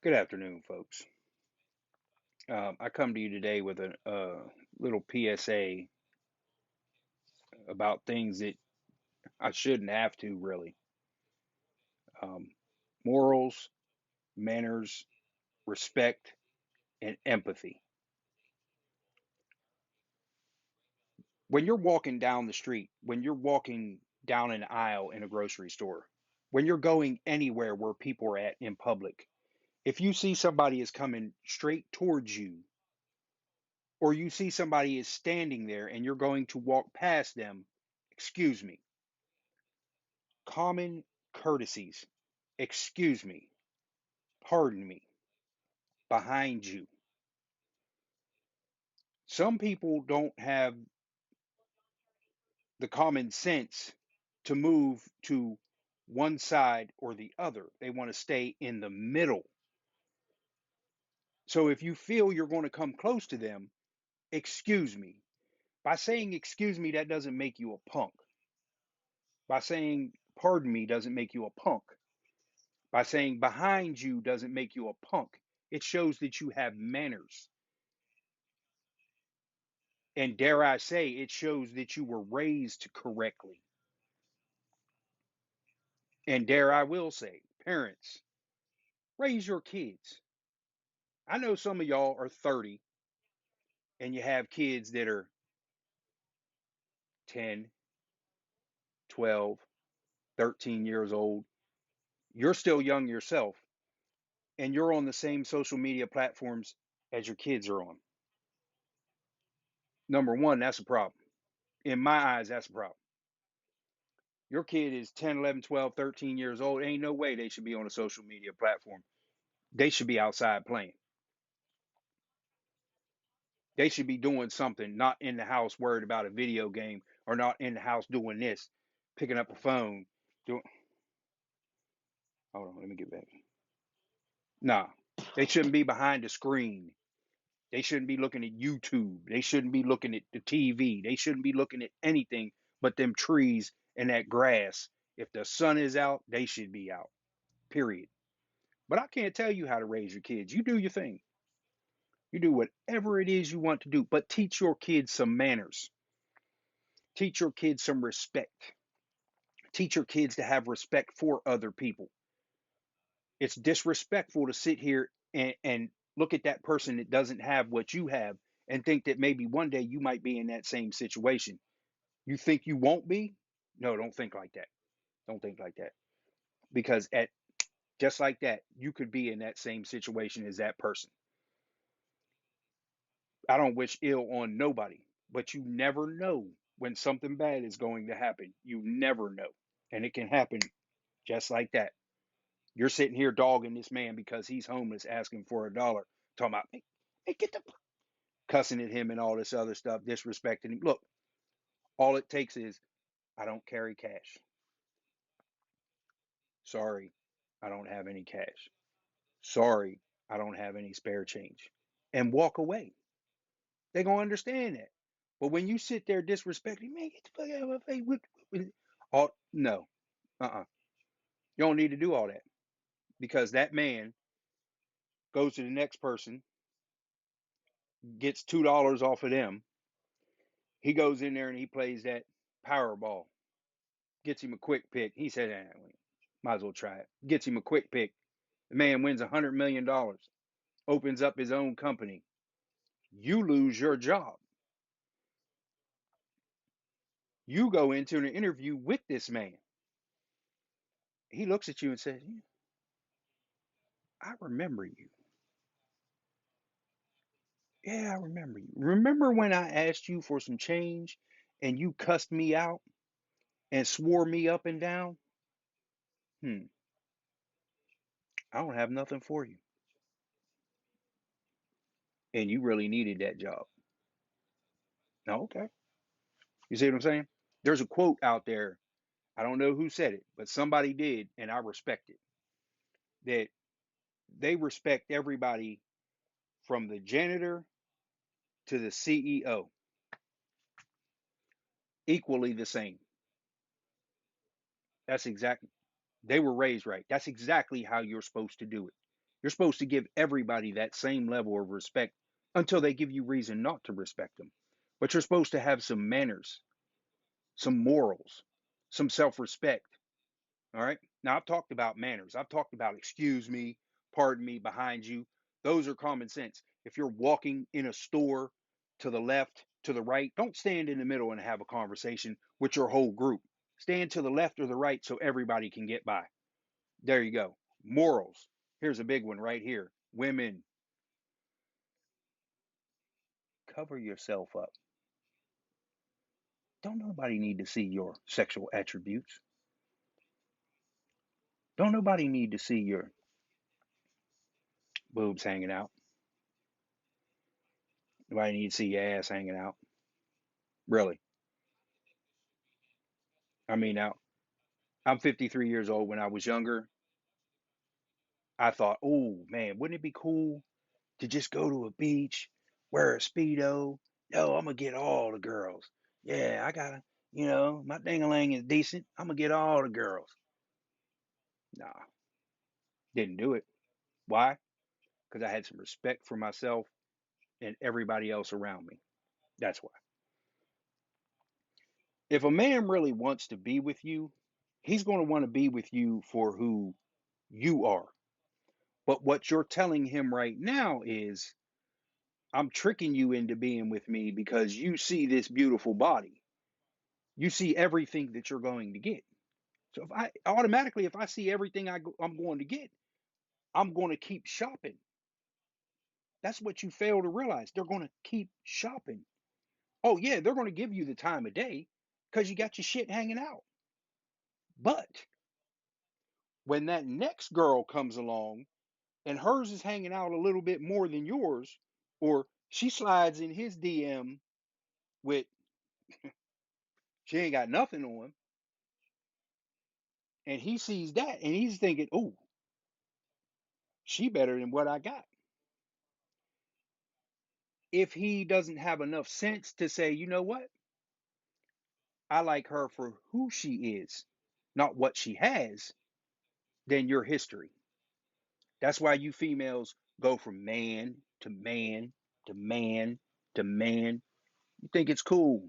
Good afternoon, folks. I come to you today with a little PSA about things that I shouldn't have to really. Um, Morals, manners, respect, and empathy. When you're walking down the street, when you're walking down an aisle in a grocery store, when you're going anywhere where people are at in public, if you see somebody is coming straight towards you, or you see somebody is standing there and you're going to walk past them, excuse me. Common courtesies. Excuse me. Pardon me. Behind you. Some people don't have the common sense to move to one side or the other. They want to stay in the middle. So if you feel you're going to come close to them, excuse me. By saying excuse me, that doesn't make you a punk. By saying pardon me doesn't make you a punk. By saying behind you doesn't make you a punk. It shows that you have manners. And dare I say, it shows that you were raised correctly. And dare I will say, parents, raise your kids. I know some of y'all are 30 and you have kids that are 10, 12, 13 years old. You're still young yourself and you're on the same social media platforms as your kids are on. Number one, that's a problem. In my eyes, that's a problem. Your kid is 10, 11, 12, 13 years old. Ain't no way they should be on a social media platform. They should be outside playing. They should be doing something, not in the house worried about a video game or not in the house doing this, picking up a phone. Doing, hold on, let me get back. Nah, they shouldn't be behind the screen. They shouldn't be looking at YouTube. They shouldn't be looking at the TV. They shouldn't be looking at anything but them trees and that grass. If the sun is out, they should be out. Period. But I can't tell you how to raise your kids. You do your thing. You do whatever it is you want to do, but teach your kids some manners. Teach your kids some respect. Teach your kids to have respect for other people. It's disrespectful to sit here and look at that person that doesn't have what you have and think that maybe one day you might be in that same situation. You think you won't be? No, don't think like that. Don't think like that. Because at just like that, you could be in that same situation as that person. I don't wish ill on nobody, but you never know when something bad is going to happen. You never know. And it can happen just like that. You're sitting here dogging this man because he's homeless, asking for $1, talking about, hey, get the cussing at him and all this other stuff, disrespecting him. Look, all it takes is, I don't carry cash. Sorry, I don't have any cash. Sorry, I don't have any spare change. And walk away. They're going to understand that. But when you sit there disrespecting, man, get the fuck out of my face. Oh, no. Uh-uh. You don't need to do all that because that man goes to the next person, gets $2 off of them. He goes in there and he plays that Powerball. Gets him a quick pick. He said, might as well try it. Gets him a quick pick. The man wins $100 million, opens up his own company. You lose your job. You go into an interview with this man. He looks at you and says, yeah, I remember you. Yeah, I remember you. Remember when I asked you for some change and you cussed me out and swore me up and down? Hmm, I don't have nothing for you. And you really needed that job. Oh, okay. You see what I'm saying? There's a quote out there. I don't know who said it, but somebody did, and I respect it. That they respect everybody from the janitor to the CEO equally the same. That's exactly, they were raised right. That's exactly how you're supposed to do it. You're supposed to give everybody that same level of respect until they give you reason not to respect them. But you're supposed to have some manners, some morals, some self respect. All right. Now, I've talked about manners. I've talked about excuse me, pardon me, behind you. Those are common sense. If you're walking in a store to the left, to the right, don't stand in the middle and have a conversation with your whole group. Stand to the left or the right so everybody can get by. There you go. Morals. Here's a big one right here. Women, cover yourself up. Don't nobody need to see your sexual attributes. Don't nobody need to see your boobs hanging out. Nobody need to see your ass hanging out. Really. I mean, now I'm 53 years old. When I was younger, I thought, oh man, wouldn't it be cool to just go to a beach, wear a Speedo? Yo, I'm going to get all the girls. Yeah, I got to, my ding-a-ling is decent. I'm going to get all the girls. Nah, didn't do it. Why? Because I had some respect for myself and everybody else around me. That's why. If a man really wants to be with you, he's going to want to be with you for who you are. But what you're telling him right now is, I'm tricking you into being with me because you see this beautiful body. You see everything that you're going to get. So if I see everything I'm going to get, I'm going to keep shopping. That's what you fail to realize. They're going to keep shopping. Oh yeah, they're going to give you the time of day because you got your shit hanging out. But when that next girl comes along and hers is hanging out a little bit more than yours, or she slides in his DM with, she ain't got nothing on, and he sees that and he's thinking, oh, she better than what I got. If he doesn't have enough sense to say, you know what, I like her for who she is, not what she has, then you're history. That's why you females go from man to man to man to man. You think it's cool.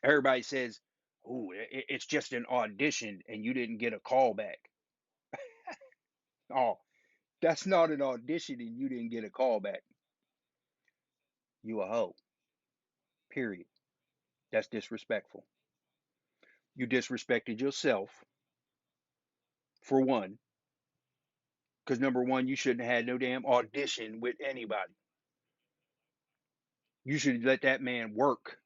Everybody says, oh, it's just an audition and you didn't get a call back. Oh, that's not an audition and you didn't get a call back. You a hoe. Period. That's disrespectful. You disrespected yourself, for one, because number one, you shouldn't have had no damn audition with anybody. You should let that man work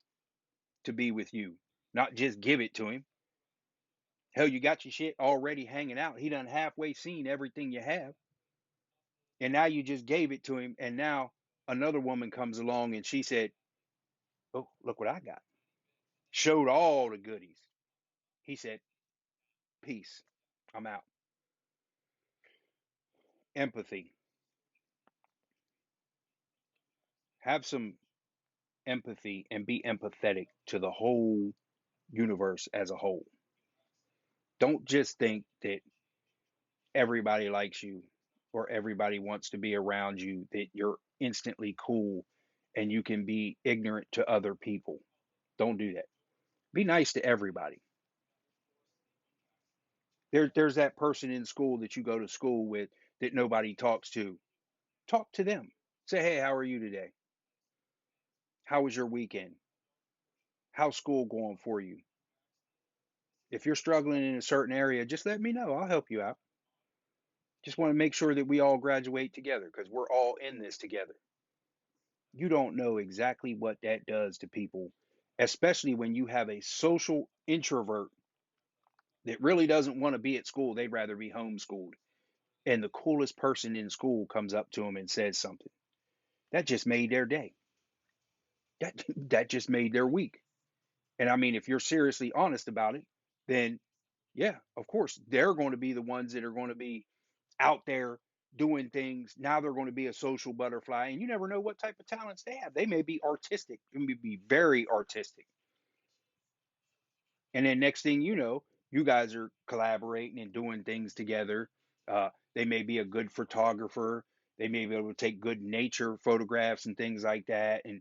to be with you, not just give it to him. Hell, you got your shit already hanging out. He done halfway seen everything you have. And now you just gave it to him. And now another woman comes along and she said, oh, look what I got. Showed all the goodies. He said, peace. I'm out. Empathy. Have some empathy and be empathetic to the whole universe as a whole. Don't just think that everybody likes you or everybody wants to be around you, that you're instantly cool and you can be ignorant to other people. Don't do that. Be nice to everybody. There's that person in school that you go to school with that nobody talks to. Talk to them. Say, hey, how are you today? How was your weekend? How's school going for you? If you're struggling in a certain area, just let me know. I'll help you out. Just want to make sure that we all graduate together because we're all in this together. You don't know exactly what that does to people, especially when you have a social introvert that really doesn't want to be at school. They'd rather be homeschooled. And the coolest person in school comes up to them and says something. That just made their day. That just made their week. And I mean, if you're seriously honest about it, then yeah, of course, they're going to be the ones that are going to be out there doing things. Now they're going to be a social butterfly, and you never know what type of talents they have. They may be artistic, they may be very artistic. And then next thing you know, you guys are collaborating and doing things together. They may be a good photographer. They may be able to take good nature photographs and things like that. And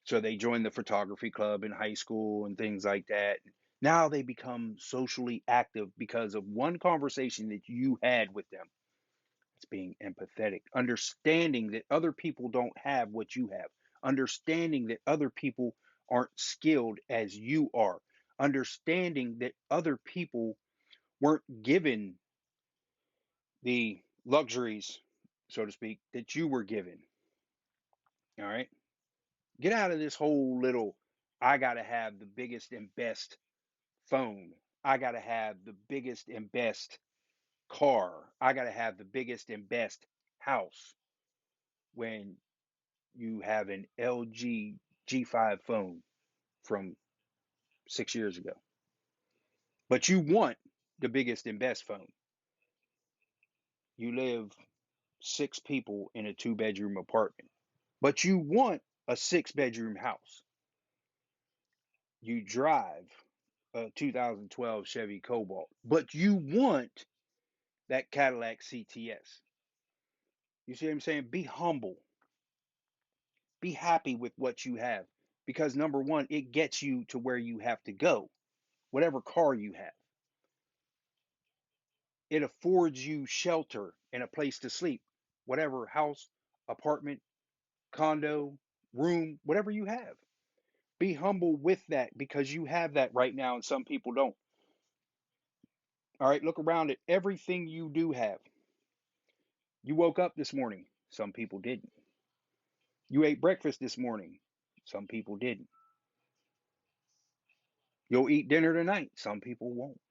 so they join the photography club in high school and things like that. Now they become socially active because of one conversation that you had with them. It's being empathetic, understanding that other people don't have what you have, understanding that other people aren't skilled as you are, understanding that other people weren't given the luxuries, so to speak, that you were given. All right. Get out of this whole little, I got to have the biggest and best phone. I got to have the biggest and best car. I got to have the biggest and best house when you have an LG G5 phone from 6 years ago. But you want the biggest and best phone. You live six people in a two-bedroom apartment, but you want a six-bedroom house. You drive a 2012 Chevy Cobalt, but you want that Cadillac CTS. You see what I'm saying? Be humble. Be happy with what you have because number one, it gets you to where you have to go, whatever car you have. It affords you shelter and a place to sleep, whatever house, apartment, condo, room, whatever you have. Be humble with that because you have that right now and some people don't. All right, look around at everything you do have. You woke up this morning. Some people didn't. You ate breakfast this morning. Some people didn't. You'll eat dinner tonight. Some people won't.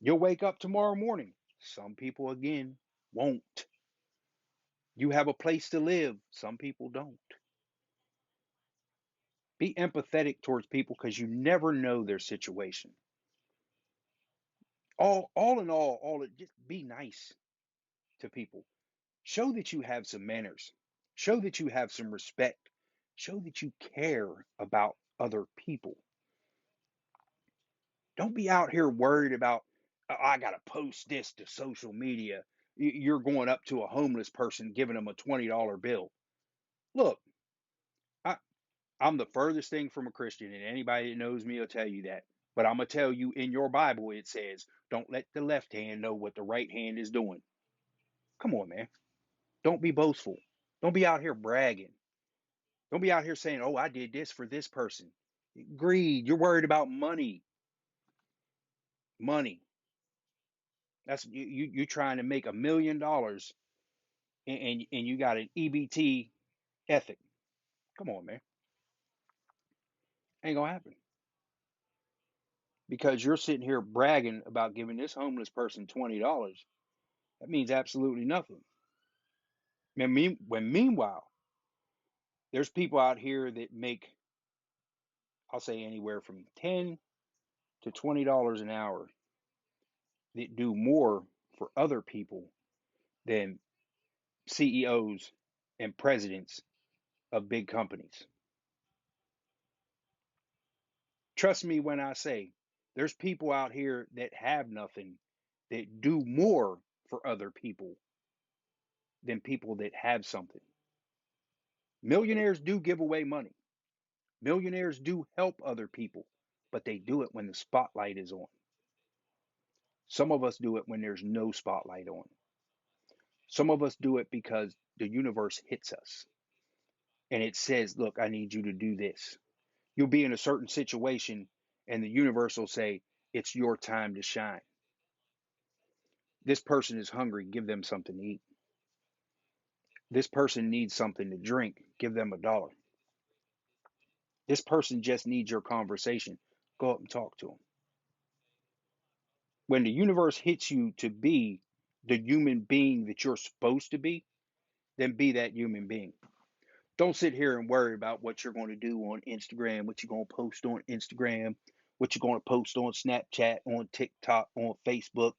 You'll wake up tomorrow morning. Some people, again, won't. You have a place to live. Some people don't. Be empathetic towards people because you never know their situation. All in all, just be nice to people. Show that you have some manners. Show that you have some respect. Show that you care about other people. Don't be out here worried about, "Oh, I got to post this to social media." You're going up to a homeless person giving them a $20 bill. Look, I, I'm the furthest thing from a Christian, and anybody that knows me will tell you that. But I'm going to tell you in your Bible, it says, don't let the left hand know what the right hand is doing. Come on, man. Don't be boastful. Don't be out here bragging. Don't be out here saying, oh, I did this for this person. Greed. You're worried about money. Money. That's you trying to make $1 million and you got an EBT ethic. Come on, man. Ain't gonna happen. Because you're sitting here bragging about giving this homeless person $20. That means absolutely nothing. When meanwhile, there's people out here that make, I'll say anywhere from $10 to $20 an hour that do more for other people than CEOs and presidents of big companies. Trust me when I say there's people out here that have nothing that do more for other people than people that have something. Millionaires do give away money. Millionaires do help other people, but they do it when the spotlight is on. Some of us do it when there's no spotlight on. Some of us do it because the universe hits us and it says, look, I need you to do this. You'll be in a certain situation and the universe will say, it's your time to shine. This person is hungry, give them something to eat. This person needs something to drink, give them $1. This person just needs your conversation, go up and talk to them. When the universe hits you to be the human being that you're supposed to be, then be that human being. Don't sit here and worry about what you're going to do on Instagram, what you're going to post on Instagram, what you're going to post on Snapchat, on TikTok, on Facebook.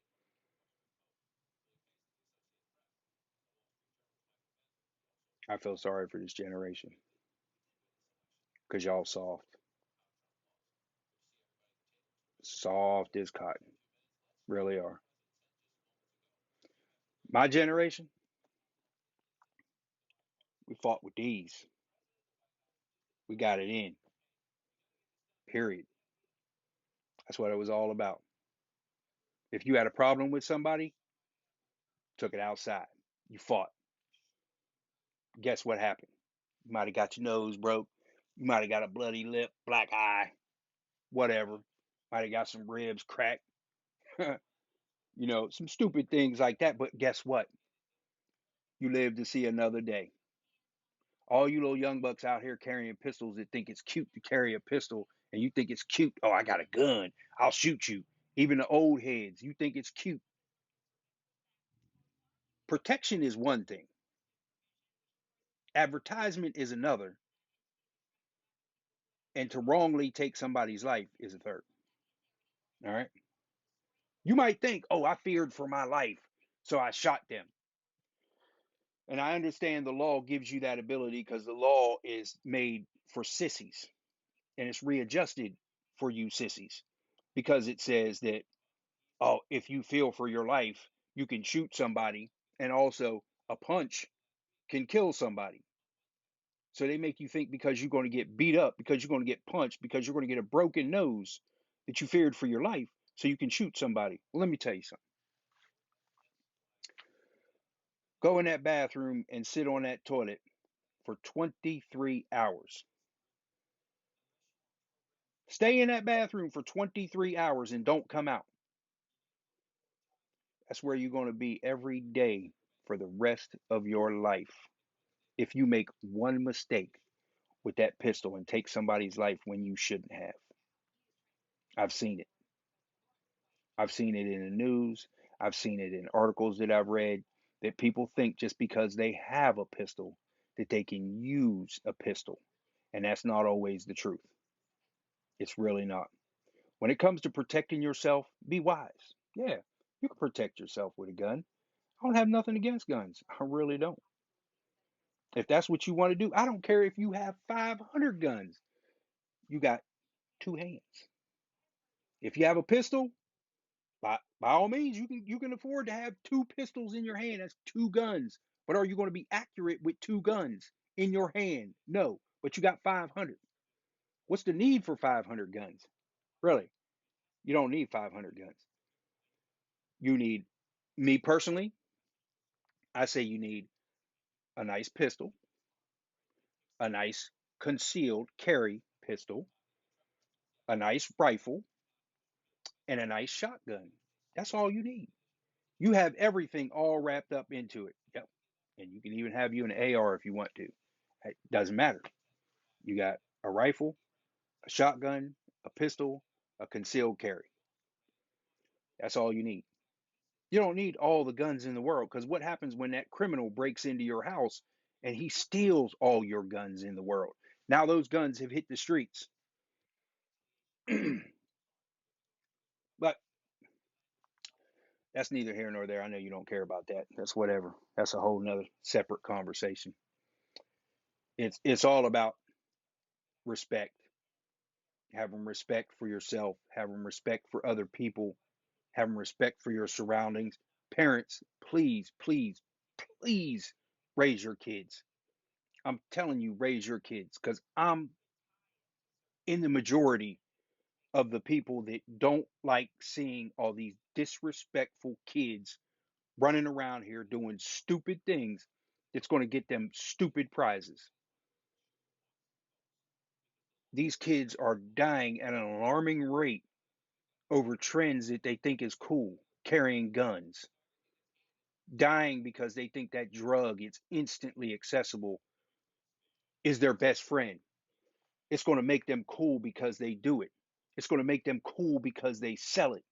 I feel sorry for this generation because y'all soft, soft as cotton, really are. My generation, we fought with these. We got it in. Period. That's what it was all about. If you had a problem with somebody, took it outside. You fought. Guess what happened? You might have got your nose broke. You might have got a bloody lip, black eye, whatever. Might have got some ribs cracked. Some stupid things like that. But guess what? You live to see another day. All you little young bucks out here carrying pistols that think it's cute to carry a pistol, and you think it's cute. Oh, I got a gun. I'll shoot you. Even the old heads, you think it's cute. Protection is one thing. Advertisement is another. And to wrongly take somebody's life is a third. All right. You might think, oh, I feared for my life, so I shot them. And I understand the law gives you that ability because the law is made for sissies and it's readjusted for you sissies because it says that, oh, if you feel for your life, you can shoot somebody, and also a punch can kill somebody. So they make you think because you're going to get beat up, because you're going to get punched, because you're going to get a broken nose, that you feared for your life, so you can shoot somebody. Well, let me tell you something. Go in that bathroom and sit on that toilet for 23 hours. Stay in that bathroom for 23 hours and don't come out. That's where you're going to be every day for the rest of your life. If you make one mistake with that pistol and take somebody's life when you shouldn't have. I've seen it. I've seen it in the news. I've seen it in articles that I've read that people think just because they have a pistol that they can use a pistol. And that's not always the truth. It's really not. When it comes to protecting yourself, be wise. Yeah, you can protect yourself with a gun. I don't have nothing against guns. I really don't. If that's what you want to do, I don't care if you have 500 guns. You got two hands. If you have a pistol, by all means, you can afford to have two pistols in your hand. That's two guns. But are you going to be accurate with two guns in your hand? No. But you got 500. What's the need for 500 guns? Really? You don't need 500 guns. You need, me personally, I say you need a nice pistol, a nice concealed carry pistol, a nice rifle, and a nice shotgun. That's all you need. You have everything all wrapped up into it. Yep. And you can even have you an AR if you want to. It doesn't matter. You got a rifle, a shotgun, a pistol, a concealed carry. That's all you need. You don't need all the guns in the world because what happens when that criminal breaks into your house and he steals all your guns in the world? Now those guns have hit the streets. But that's neither here nor there. I know you don't care about that. That's whatever. That's a whole nother separate conversation. It's all about respect. Having respect for yourself, having respect for other people, having respect for your surroundings. Parents, please, please, please raise your kids. I'm telling you, raise your kids because I'm in the majority of the people that don't like seeing all these disrespectful kids running around here doing stupid things that's going to get them stupid prizes. These kids are dying at an alarming rate over trends that they think is cool, carrying guns, dying because they think that drug, it's instantly accessible, is their best friend. It's going to make them cool because they do it. It's going to make them cool because they sell it.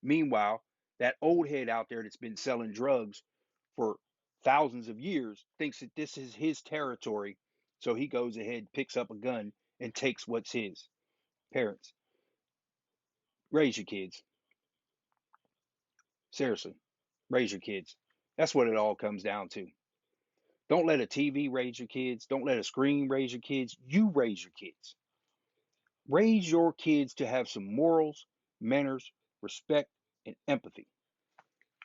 Meanwhile, that old head out there that's been selling drugs for thousands of years thinks that this is his territory. So he goes ahead, picks up a gun, and takes what's his. Parents, raise your kids. Seriously, raise your kids. That's what it all comes down to. Don't let a TV raise your kids. Don't let a screen raise your kids. You raise your kids. Raise your kids to have some morals, manners, respect, and empathy.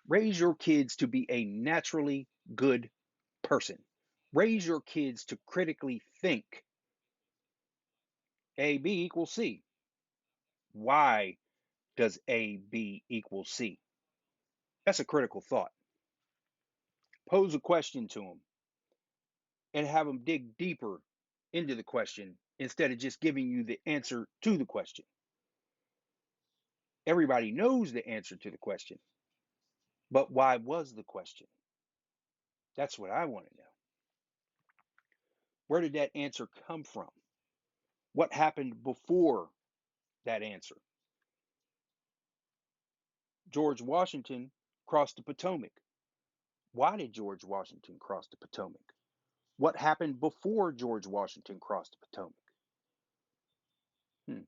Raise your kids to be a naturally good person. Raise your kids to critically think A, B equals C. Why does A, B equal C? That's a critical thought. Pose a question to them and have them dig deeper into the question instead of just giving you the answer to the question. Everybody knows the answer to the question, but why was the question? That's what I want to know. Where did that answer come from? What happened before that answer? George Washington crossed the Potomac. Why did George Washington cross the Potomac? What happened before George Washington crossed the Potomac? Hmm.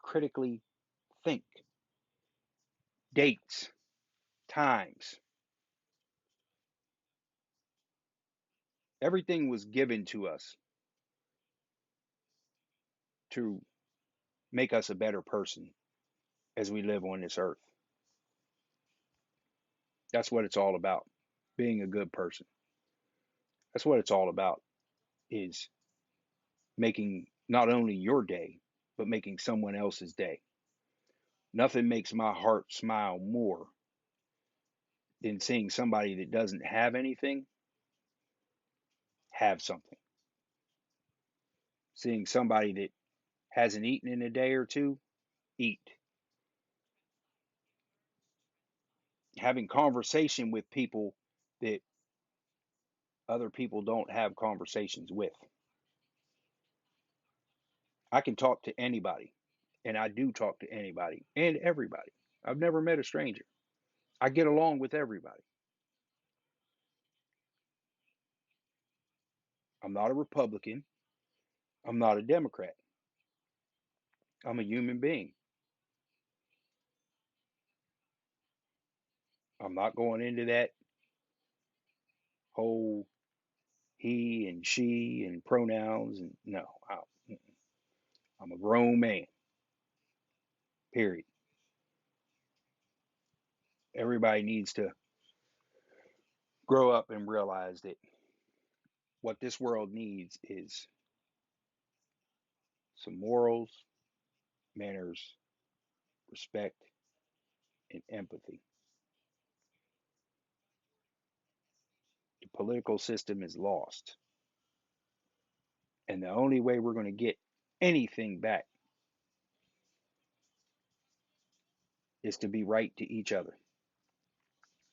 Critically think. Dates, times. Everything was given to us to make us a better person as we live on this earth. That's what it's all about. Being a good person. That's what it's all about, is making not only your day, but making someone else's day. Nothing makes my heart smile more than seeing somebody that doesn't have anything have something. Seeing somebody that hasn't eaten in a day or two eat. Having conversation with people that other people don't have conversations with. I can talk to anybody, and I do talk to anybody and everybody. I've never met a stranger. I get along with everybody. I'm not a Republican. I'm not a Democrat. I'm a human being. I'm not going into that whole he and she and pronouns and no. I'm a grown man. Period. Everybody needs to grow up and realize that what this world needs is some morals, manners, respect, and empathy. The political system is lost. And the only way we're going to get anything back is to be right to each other.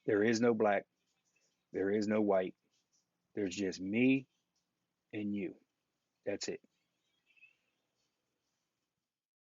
There is no black, there is no white. There's just me and you. That's it.